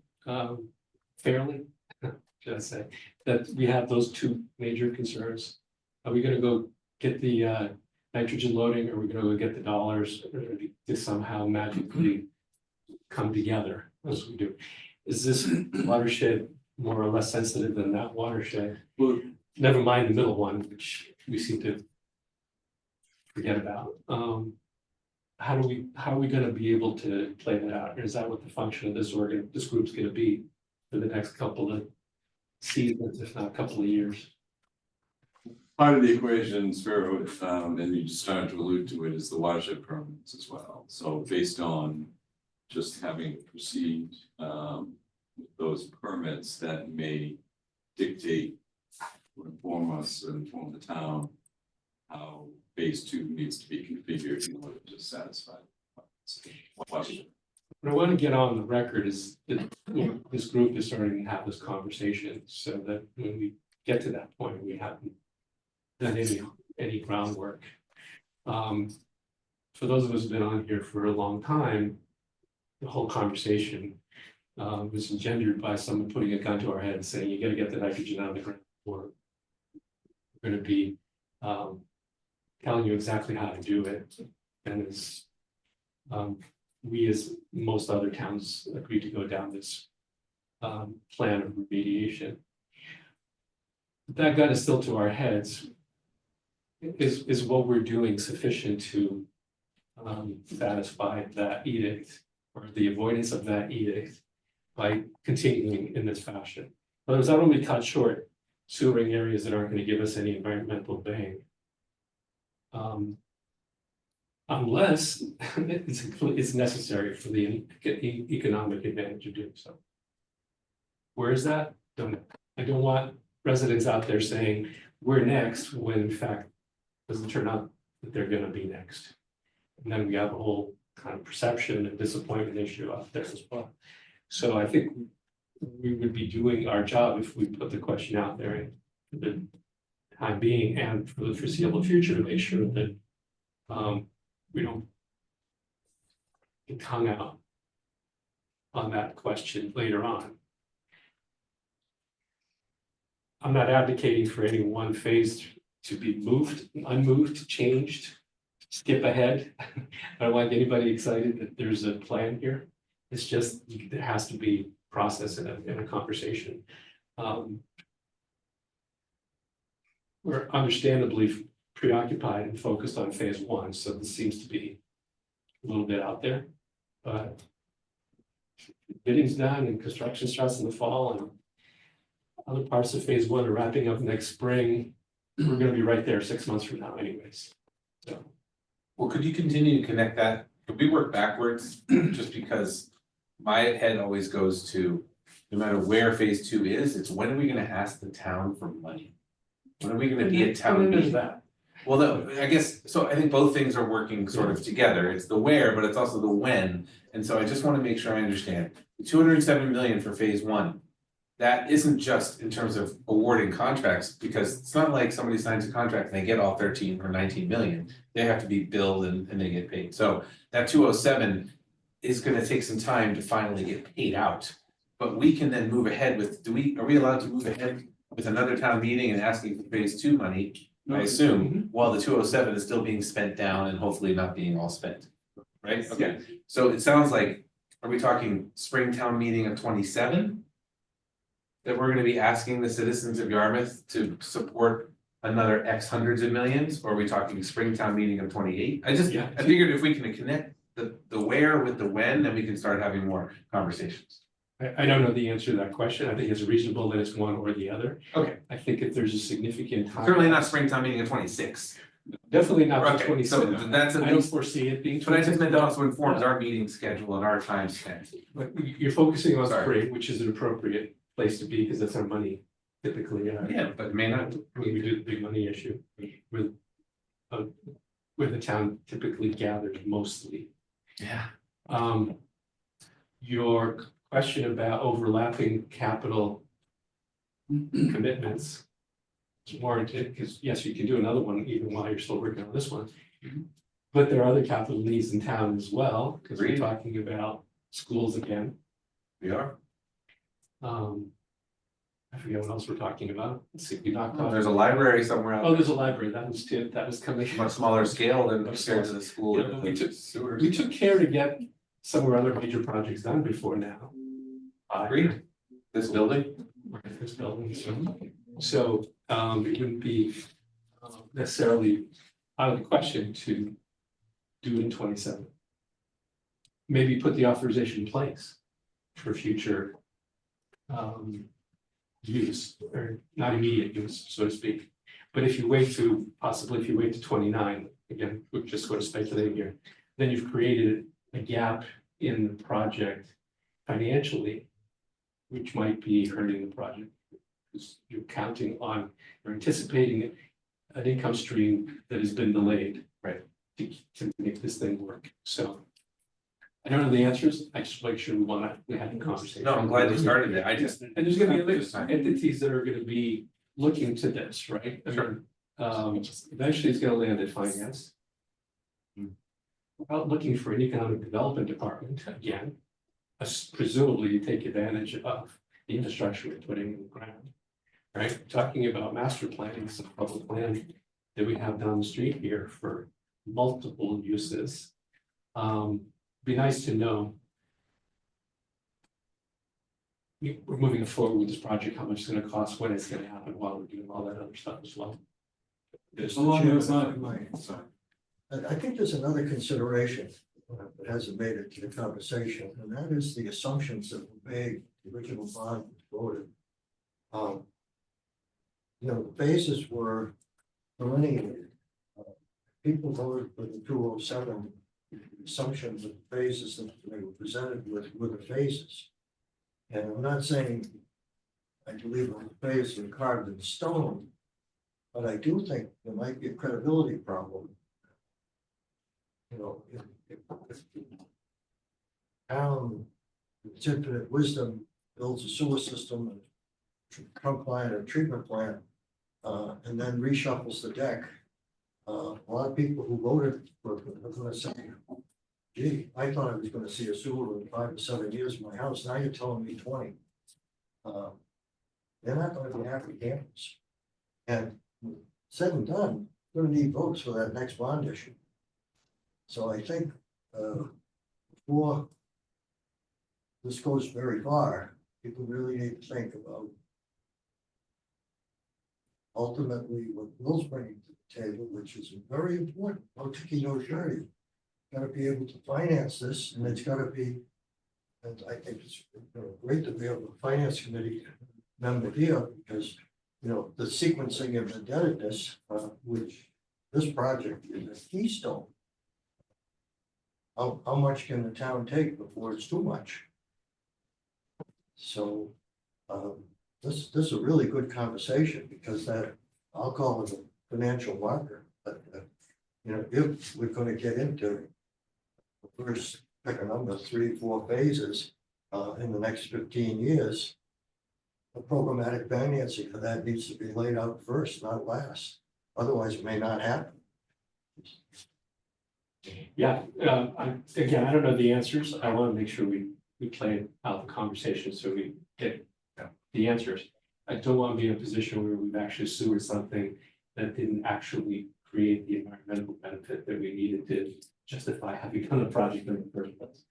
should I say, that we have those two major concerns? Are we gonna go get the nitrogen loading, or are we gonna go get the dollars, or to somehow magically come together as we do? Is this watershed more or less sensitive than that watershed? Well, Never mind the middle one, which we seem to forget about. How are we gonna be able to play that out? Is that what the function of this group's gonna be for the next couple of seasons, if not a couple of years? part of the equation, Spiro, and you just started to allude to it, is the watershed permits as well. So based on just having to proceed with those permits, that may dictate or inform us and inform the town how phase 2 needs to be configured in order to satisfy watershed. What I want to get on the record is that this group is starting to have this conversation, so that when we get to that point, we haven't done any groundwork. For those of us who've been on here for a long time, the whole conversation was engendered by someone putting a gun to our head and saying, you got to get the nitrogen out of the ground, or we're going to be telling you exactly how to do it. And as we, as most other towns, agreed to go down this plan of remediation. That gun is still to our heads. Is what we're doing sufficient to satisfy that edict, or the avoidance of that edict, by continuing in this fashion? But does that only cut short sewering areas that aren't going to give us any environmental bang? Unless it's necessary for the economic advantage of doing so. Where is that? I don't want residents out there saying we're next, when in fact it doesn't turn out that they're going to be next. And then we have a whole kind of perception and disappointment issue out there as well. So I think we would be doing our job if we put the question out there for the time being and for the foreseeable future, to make sure that we don't get hung out on that question later on. I'm not advocating for any one phase to be moved, unmoved, changed, skip ahead. I don't want anybody excited that there's a plan here. It's just, there has to be process in a conversation. We're understandably preoccupied and focused on phase 1, so this seems to be a little bit out there, but bidding's done and construction starts in the fall and other parts of phase one are wrapping up next spring, we're gonna be right there 6 months from now anyways. So, Well, could you continue to connect that? Could we work backwards? Just because my head always goes to, no matter where phase two is, it's when are we gonna ask the town for money? When are we gonna be a town there's meeting? that. Well, no, I guess, so I think both things are working sort of together. It's the where, but it's also the when. And so I just wanna make sure I understand. The 207 million for phase one. That isn't just in terms of awarding contracts, because it's not like somebody signs a contract and they get all 13 or 19 million. They have to be billed and they get paid. So that 207 is gonna take some time to finally get paid out. But we can then move ahead with, are we allowed to move ahead with another town meeting and asking for phase two money? I assume, while the 207 is still being spent down and hopefully not being all spent. Right? Okay, so it sounds like, are we talking Springtown meeting of 27? That we're gonna be asking the citizens of Yarmouth to support another X hundreds of millions, or are we talking Springtown meeting of 28? I figured if we can connect the where with the when, then we can start having more conversations. I don't know the answer to that question. I think it's reasonable that it's one or the other. Okay, I think if there's a significant time. certainly not Springtown meeting of 26. Definitely not the Okay, 27. so that's I at don't least, foresee it being. but I just meant 26. to also informs our meeting schedule and our time spent. But you're focusing on Sorry. spring, which is an appropriate place to be, because that's our money typically. Yeah, but it may not. When we do the big money issue with. Where the town typically gathers mostly. Yeah. Your question about overlapping capital commitments. Is warranted, because yes, you can do another one even while you're still working on this one. But there are other capital needs in town as well, because we're Agreed. talking about schools again. We are. I forget what else we're talking about. Let's see, we knocked off. There's a library somewhere out Oh, there, there's a library. That was coming. much smaller scale than compared to the school. Yeah, and but we the took- sewers. We took care to get some of our other major projects done before now. Agreed. This building, This building, so, it wouldn't be necessarily out of the question to do it in 27. Maybe put the authorization in place for future use, or not immediate use, so to speak. But if you wait to, possibly if you wait to 29, again, we're just sort of speculating here, then you've created a gap in the project financially, which might be hurting the project. Because you're counting on, you're anticipating an income stream that has been delayed. Right. To make this thing work, so. I don't know the answers, I just make sure we have a conversation. no, I'm glad you started it, I just. And there's gonna be other entities that are gonna be looking to this, right? I mean, eventually it's gonna land at finance. About looking for an economic development department, again, presumably you take advantage of the infrastructure we're putting in the ground. Right, talking about master planning, some public land that we have down the street here for multiple uses. Be nice to know. We're moving forward with this project, how much it's gonna cost, when it's gonna happen, while we're doing all that other stuff as well. Mr. Chairman, I think there's another consideration that hasn't made it to the conversation, and that is the assumptions that were made, the original bond was voted. The phases were delineated. People voted for the 207, the assumptions of the phases that they were presented with were the phases. And I'm not saying I believe in the phase are carved in stone, but I do think there might be a credibility problem. If town, its infinite wisdom, builds a sewer system, a trunk line, a treatment plant, and then reshuffles the deck. A lot of people who voted for it are gonna say, gee, I thought I was gonna see a sewer in 5 to 7 years in my house, now you're telling me 20. They're not gonna be happy campers. And said and done, we're gonna need votes for that next bond issue. So I think, before this goes very far, people really need to think about ultimately what Will's bringing to the table, which is very important, no chicky, no dirty. Gotta be able to finance this, and it's gotta be And I think it's great to be able to finance committee member here because, the sequencing of indebtedness, which this project is a keystone. How much can the town take before it's too much? So, this is a really good conversation because that, I'll call it a financial marker, but, if we're gonna get into the first, pick a number, 3, 4 phases, in the next 15 years, the programmatic financing for that needs to be laid out first, not last. Otherwise, it may not happen. Yeah, again, I don't know the answers. I want to make sure we play out the conversation so we get the answers. I don't want to be in a position where we've actually sewered something that didn't actually create the environmental benefit that we needed to justify having done the project in the first place.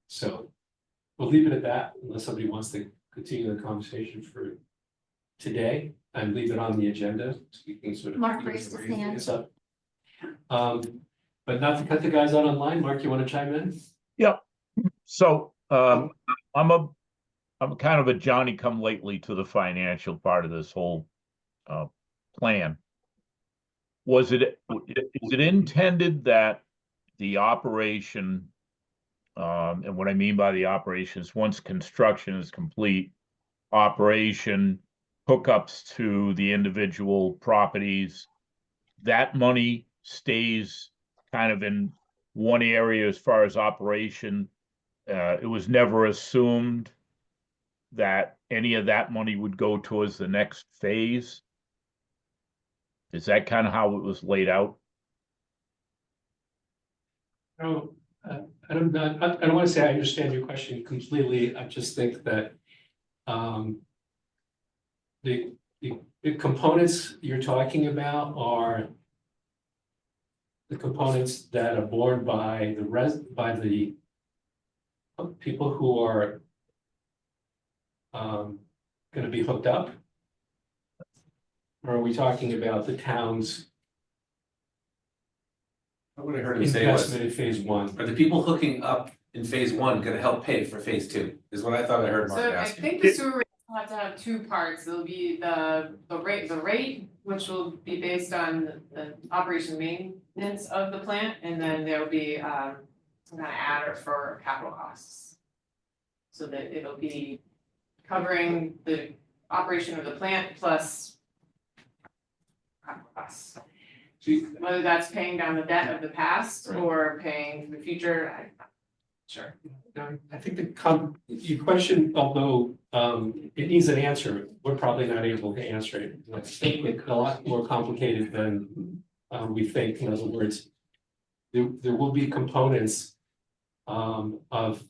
So we'll leave it at that unless somebody wants to continue the conversation for today and leave it on the agenda. So we can sort of. Mark raised his hand. This up. But not to cut the guys out online. Mark, you want to chime in? So, I'm kind of a Johnny come lately to the financial part of this whole, plan. Is it intended that the operation, and what I mean by the operation is once construction is complete, operation, hookups to the individual properties, that money stays kind of in one area as far as operation? It was never assumed that any of that money would go towards the next phase? Is that kind of how it was laid out? No, I don't want to say I understand your question completely. I just think that the components you're talking about are the components that are borne by the people who are going to be hooked up? Or are we talking about the town's What I heard him say was, investment in phase one? are the people hooking up in phase one gonna help pay for phase two? Is what I thought I heard Mark So I asking. think the sewer rates will have to have two parts. There'll be the rate, which will be based on the operation maintenance of the plant, and then there'll be some kind of adder for capital costs. So that it'll be covering the operation of the plant plus capital costs. Whether that's paying down the debt of the past or paying for the future, I'm not sure. I think your question, although it needs an answer, we're probably not able to answer it. I think it's a lot more complicated than we think. In other words, there will be components of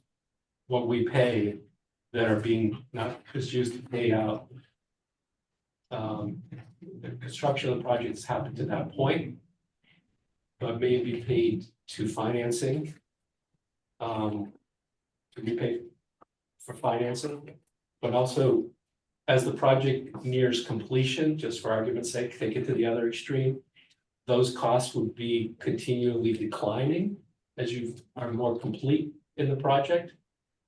what we pay that are being not just used to pay out. The construction of the projects happened to that point, but may be paid to financing. To be paid for financing, but also as the project nears completion, just for argument's sake, take it to the other extreme, those costs would be continually declining as you are more complete in the project.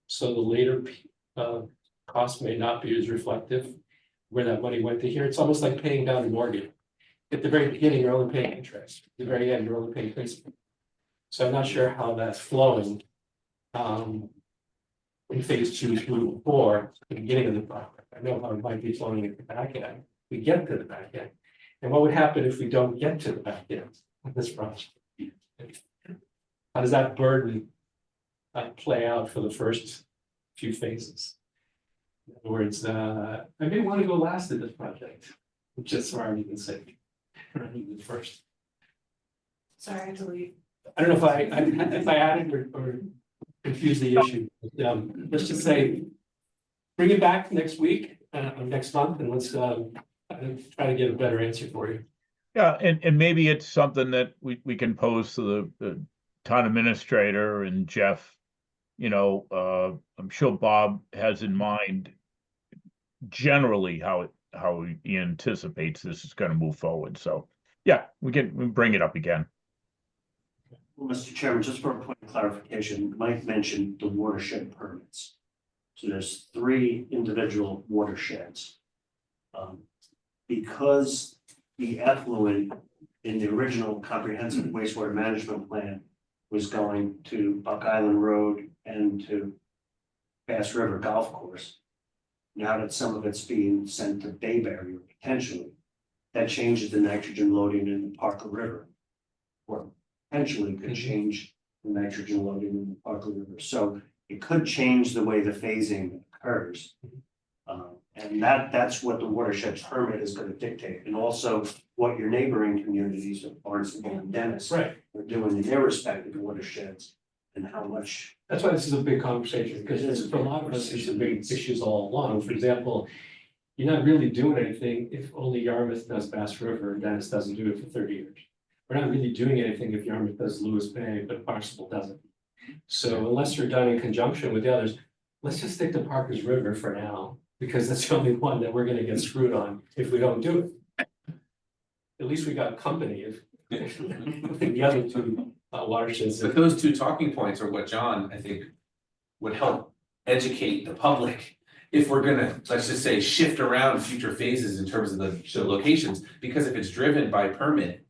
So the later costs may not be as reflective where that money went to here. It's almost like paying down a mortgage. At the very beginning, you're only paying interest. At the very end, you're only paying principal. So I'm not sure how that's flowing. In phase 2, 3, 4, at the beginning of the project. I know how it might be flowing at the back end. We get to the back end. And what would happen if we don't get to the back end of this project? How does that burden play out for the first few phases? In other words, I may want to go last in this project, just for argument's sake, rather than first. Sorry, I had to leave. I don't know if I added or confuse the issue. Let's just say, bring it back next week, next month, and let's try to get a better answer for you. Yeah, and maybe it's something that we can pose to the town administrator and Jeff. I'm sure Bob has in mind generally how he anticipates this is going to move forward. So yeah, we can bring it up again. Well, Mr. Chairman, just for a point of clarification, Mike mentioned the watershed permits. So there's 3 individual watersheds. Because the effluent in the original comprehensive wastewater management plan was going to Buck Island Road and to Bass River Golf Course. Now that some of it's being sent to Bayberry potentially, that changes the nitrogen loading in the Parker River. Or potentially could change the nitrogen loading in the Parker River. So it could change the way the phasing occurs. And that's what the watershed permit is going to dictate, and also what your neighboring communities of Barnstable and Dennis Right. are doing in their respective watersheds, and how much. That's why this is a big conversation, because it's, for a lot of us, it's a big issues all along. For example, you're not really doing anything if only Yarmouth does Bass River and Dennis doesn't do it for 30 years. We're not really doing anything if Yarmouth does Lewis Bay, but Barnstable doesn't. So unless you're done in conjunction with the others, let's just stick to Parker's River for now, because that's the only one that we're gonna get screwed on if we don't do it. At least we got company if the other 2 watersheds. But those 2 talking points are what John, I think, would help educate the public. If we're gonna, let's just say, shift around future phases in terms of the locations, because if it's driven by permit.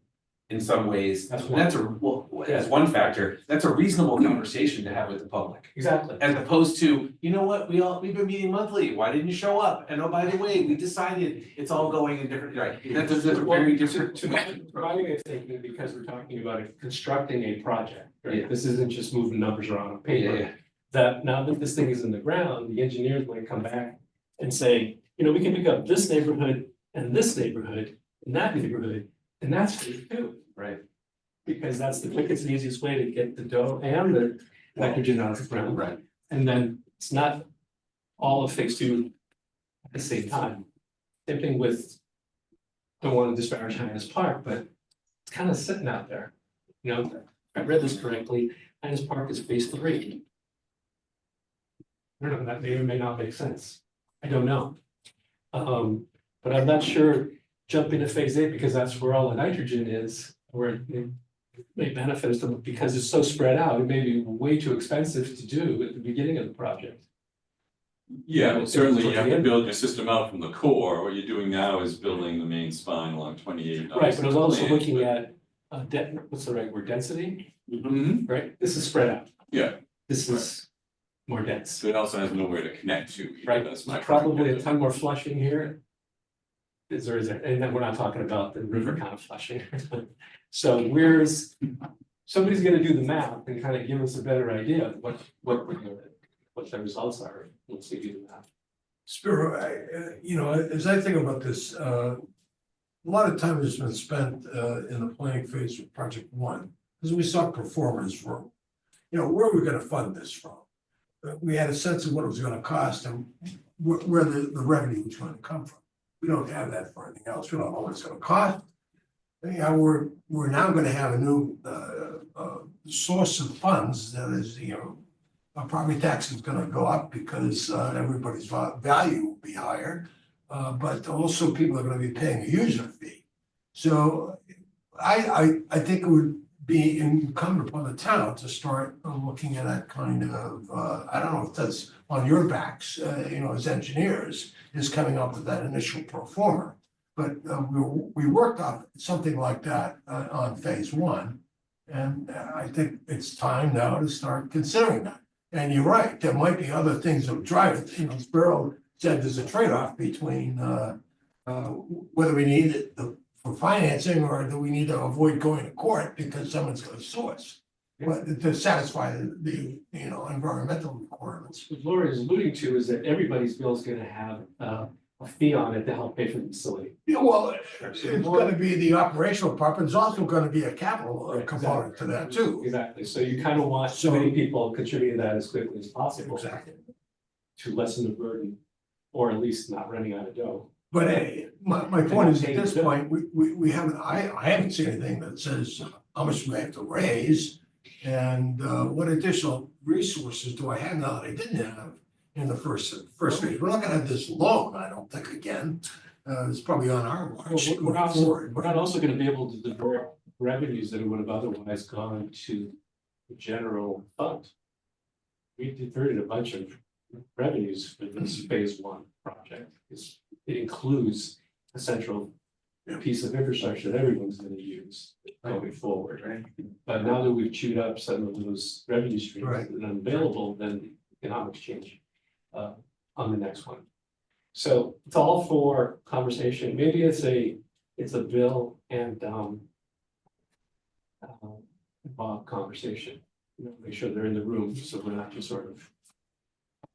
In some ways, That's as one factor, that's a reasonable conversation to have with the public. Exactly. As opposed to, you know what, we've been meeting monthly, why didn't you show up? And oh, by the way, we decided it's all going in different, right, that's a very different. To my way of thinking, because we're talking about constructing a project, right? Yeah. This isn't just moving numbers around on paper. Yeah. That now that this thing is in the ground, the engineers might come back and say, you know, we can pick up this neighborhood and this neighborhood and that neighborhood, and that's phase 2. Right. Because that's the quickest and easiest way to get the dough and the nitrogen out of the ground. Right. And then it's not all of phase 2 at the same time. Same thing with, don't want to disparage Hyannis Park, but it's kind of sitting out there. You know, if I read this correctly, Hyannis Park is phase 3. I don't know, that may or may not make sense. I don't know. But I'm not sure jumping to phase 8 because that's where all the nitrogen is, where it may benefit us because it's so spread out. It may be way too expensive to do at the beginning of the project. Yeah, but certainly you have to build your system out from the core. What you're doing now is building the main spine along 28. Right, but I was also looking at what's the right word, density, Mhm. right? This is spread out. Yeah, This is more dense. so it also has nowhere to connect to. either. Right, That's my. probably a ton more flushing here. Is there, and then we're not talking about the river kind of flushing. So somebody's gonna do the math and kind of give us a better idea of what the results are, once we do the math. Spiro, as I think about this, a lot of time has been spent in the planning phase of project 1, because we saw performance from, where are we gonna fund this from? We had a sense of what it was gonna cost and where the revenue was gonna come from. We don't have that for anything else. We don't know what it's gonna cost. Yeah, we're now gonna have a new source of funds that is, our property tax is gonna go up because everybody's value will be higher. But also people are gonna be paying a user fee. So I think it would be incumbent upon the town to start looking at that kind of, I don't know if that's on your backs, as engineers, is coming up with that initial pro forma. But we worked on something like that on phase 1. And I think it's time now to start considering that. And you're right, there might be other things that drive it. Spiro said there's a trade-off between whether we need it for financing or do we need to avoid going to court because someone's going to sue us. But to satisfy the environmental requirements. What Laura is alluding to is that everybody's bill is gonna have a fee on it to help pay for the facility. Yeah, well, it's gonna be the operational part, but it's also gonna be a capital Right, component to that too. Exactly, so you kind of want so many people contributing to that as quickly as possible. Exactly. To lessen the burden, or at least not running out of dough. But hey, my point is, at this point, we haven't, I haven't seen anything that says how much we have to raise. And what additional resources do I have now that I didn't have in the first phase? We're not gonna have this loan, I don't think, again. It's probably on our watch We're going forward. not also gonna be able to divert revenues that would have otherwise gone to the general fund. We diverted a bunch of revenues for this phase one project. It includes a central piece of infrastructure that everyone's gonna use going forward, right? But now that we've chewed up some of those revenue streams Right. that are unavailable, then the economics change on the next one. So it's all for conversation. Maybe it's a Bill and Bob conversation. You know, make sure they're in the room, so we're not just sort of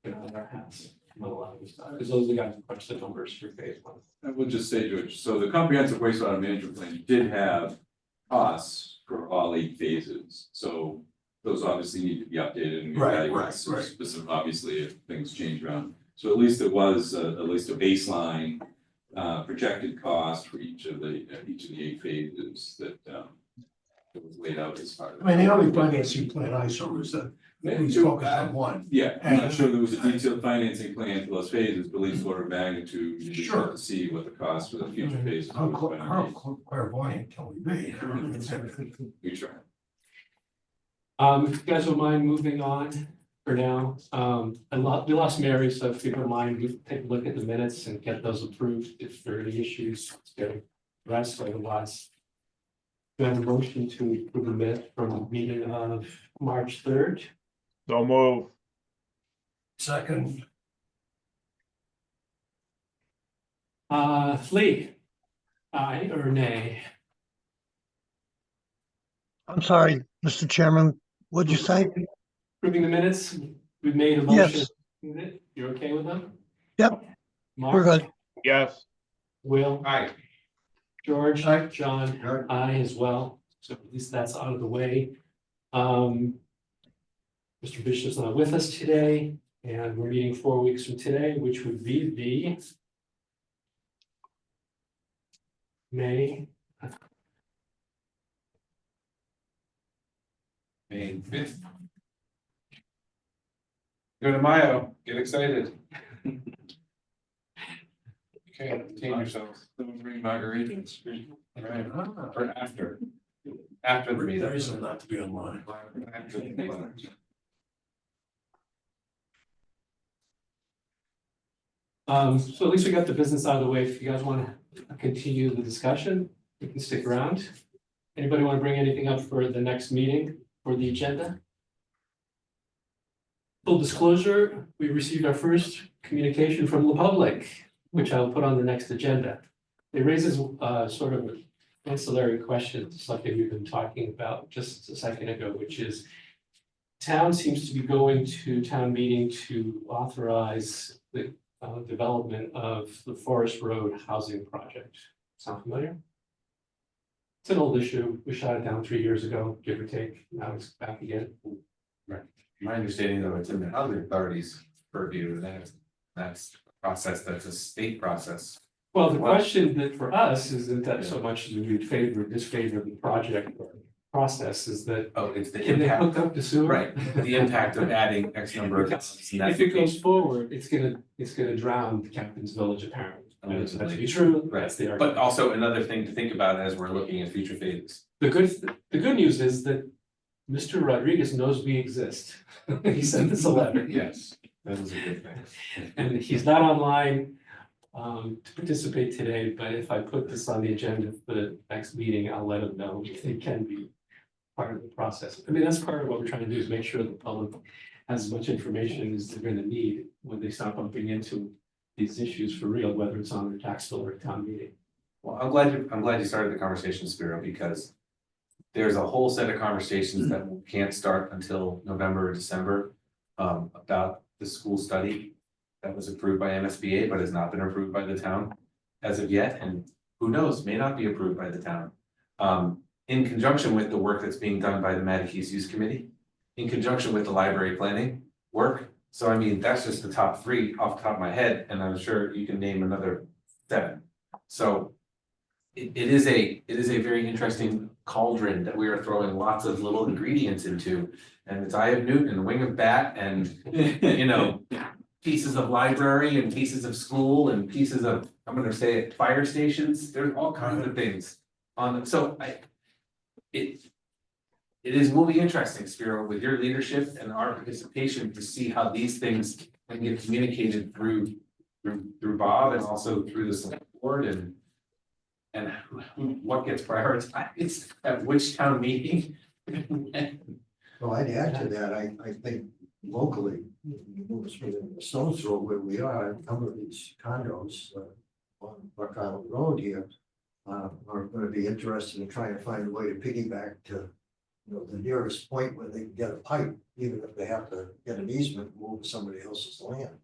out of our hats on a lot of this stuff, because those are the guys who crunch the numbers for phase one. I would just say, George, so the comprehensive wastewater management plan did have costs for all 8 phases, so those obviously need to be updated and Right, evaluated. right, right. Specific, obviously, if things change around, so at least it was at least a baseline projected cost for each of the 8 phases that was laid out as part of. I mean, the only financing plan I saw was that we focused on one. Yeah, I'm not sure there was a detailed financing plan for those phases, but at least order of magnitude, you just Sure. have to see what the cost for the future phases. How was going to be. clairvoyant can we be? We try. If you guys don't mind moving on for now, we lost Mary, so if you don't mind, we take a look at the minutes and get those approved if there are any issues. Let's get the rest, otherwise. Do I have a motion to approve the minutes from the meeting of March 3rd? So move. Second, Lee, aye or nay? I'm sorry, Mr. Chairman, what'd you say? Approving the minutes, we've made a motion. Yes. You're okay with them? Yep, Mark? we're good. Yes. Will? Aye. George? Aye. John? Aye. Aye as well, so at least that's out of the way. Mr. Bishop's not with us today, and we're meeting 4 weeks from today, which would be the May. May 5th. Go to Mayo, get excited. Okay, entertain yourselves. Don't bring margaritas. Right, or after. After the meeting. there isn't not to be online. After the meeting. So at least we got the business out of the way. If you guys want to continue the discussion, you can stick around. Anybody want to bring anything up for the next meeting for the agenda? Full disclosure, we received our first communication from the public, which I'll put on the next agenda. It raises sort of ancillary questions, something we've been talking about just a second ago, which is town seems to be going to town meeting to authorize the development of the Forest Road housing project. Sound familiar? It's an old issue. We shot it down 3 years ago, give or take. Now it's back again. My understanding though, it's in the housing authority's purview, and that's a process, that's a state process. Well, the question that for us isn't that so much do we favor or disfavor the project or process, is that Oh, it's the can they impact, hook up to sewer? right, the impact of adding X number of houses. and that's If it the- goes forward, it's gonna drown the Captain's Village apparently. And it's that to be true, Right, that's the argument. but also another thing to think about as we're looking at future phases. The good news is that Mr. Rodriguez knows we exist. He sent us a letter. Yes, that is a good thing. And he's not online to participate today, but if I put this on the agenda for the next meeting, I'll let him know if he can be part of the process. I mean, that's part of what we're trying to do, is make sure the public has as much information as they're gonna need when they start bumping into these issues for real, whether it's on their tax bill or a town meeting. Well, I'm glad you started the conversation, Spiro, because there's a whole set of conversations that can't start until November or December about the school study that was approved by MSBA, but has not been approved by the town as of yet, and who knows, may not be approved by the town. In conjunction with the work that's being done by the Mattakese Youth Committee, in conjunction with the library planning work. So I mean, that's just the top 3 off the top of my head, and I'm sure you can name another 7. So it is a very interesting cauldron that we are throwing lots of little ingredients into. And it's Eye of Newt and Wing of Bat and, you know, pieces of library and pieces of school and pieces of, I'm gonna say it, fire stations. There's all kinds of things on it. So it is will be interesting, Spiro, with your leadership and our participation to see how these things can get communicated through Bob and also through the select board and what gets prioritized at which town meeting. Well, I'd add to that, I think locally, you move us within the stone's throw where we are, a number of these condos on Buck Island Road here are gonna be interested in trying to find a way to piggyback to, you know, the nearest point where they can get a pipe, even if they have to get an easement, move to somebody else's land.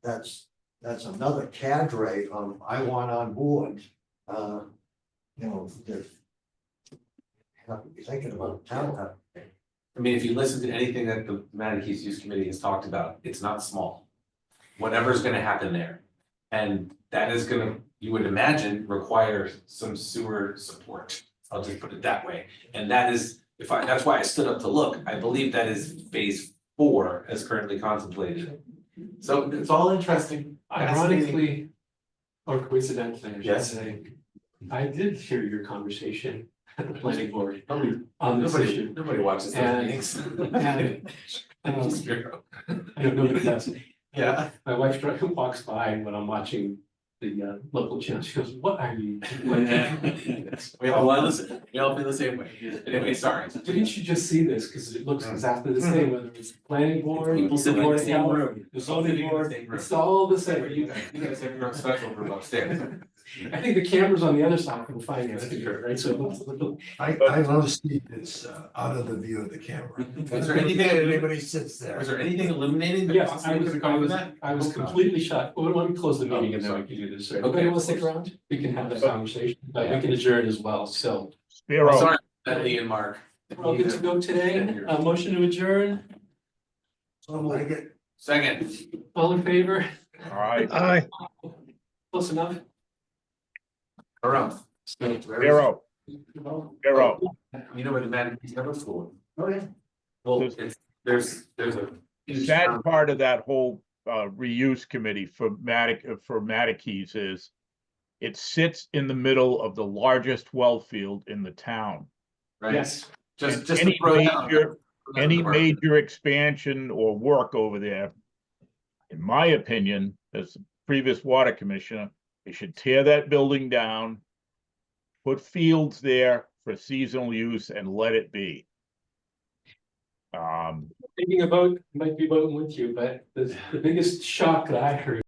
That's another cadre of I want on board, you know, that have to be thinking about town. I mean, if you listen to anything that the Manatee's Use Committee has talked about, it's not small. Whatever's gonna happen there. And that is gonna, you would imagine, require some sewer support. I'll just put it that way. And that is, that's why I stood up to look. I believe that is phase 4 as currently contemplated. So it's all interesting. Ironically, or coincidentally, I should Yes. say, I did hear your conversation at the planning board on this issue. Nobody watches those And- meetings. Um, Spiro. I don't know if that's, Yeah. my wife walks by when I'm watching the local channel, she goes, what are you? We all listen, we all feel the same way. Anyway, sorry. Didn't you just see this? Cause it looks exactly the same, whether it's planning board. People sitting in Board the of same Health, room. The zoning Sitting in the board, same room. it's all the same. You guys have your own special room upstairs. I think the camera's on the other side from finance, right? So it looks a little. I love Steve, it's out of the view of the camera. Is there anything, Anybody sits there. was there anything illuminating that Yes, possibly could have come from that? I was completely shocked. Well, why don't we close the meeting and then we can do this, right? Okay, of we'll stick course. around. We can have that conversation, but we can adjourn as well, so. Spiro, Sorry, Lee and Mark. We're all good to go today. Motion to adjourn, So like it. Second. all in favor? all right, Aye. Close enough? Around. Spiro, Spiro. You know where the Manatee's Ever School? Oh, yeah. Well, There's- there's a. Is that part of that whole reuse committee for Matakees is it sits in the middle of the largest well field in the town. Right, Yes. just And to any throw down. major- Any major expansion or work over there, in my opinion, as the previous water commissioner, they should tear that building down, put fields there for seasonal use and let it be. Thinking about, might be voting with you, but the biggest shock that I heard